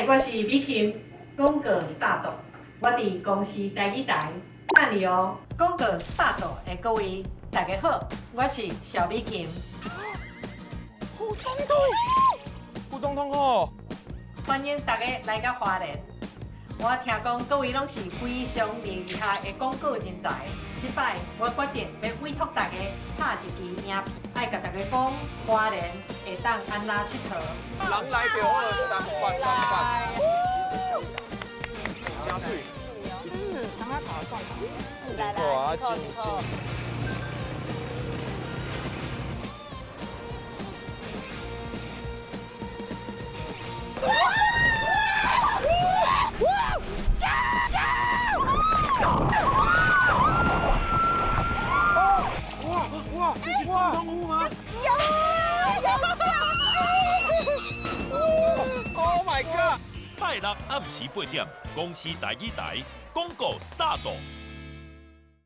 我是美琴，广告 start， 我伫公司台语台等你哦。广告 start 的各位，大家好，我是小美琴。副总统，副总统好，欢迎大家来到花莲。我听讲各位拢是非常厉害的广告人才，这摆我决定要委托大家拍一支影片，爱甲大家讲花莲会当安那佚佗。人来就好，三八。加水。长沙烤送好，来来，请客请客。哇，这是总统府吗？有！Oh my god！拜六暗时8点，公司台语台广告 start。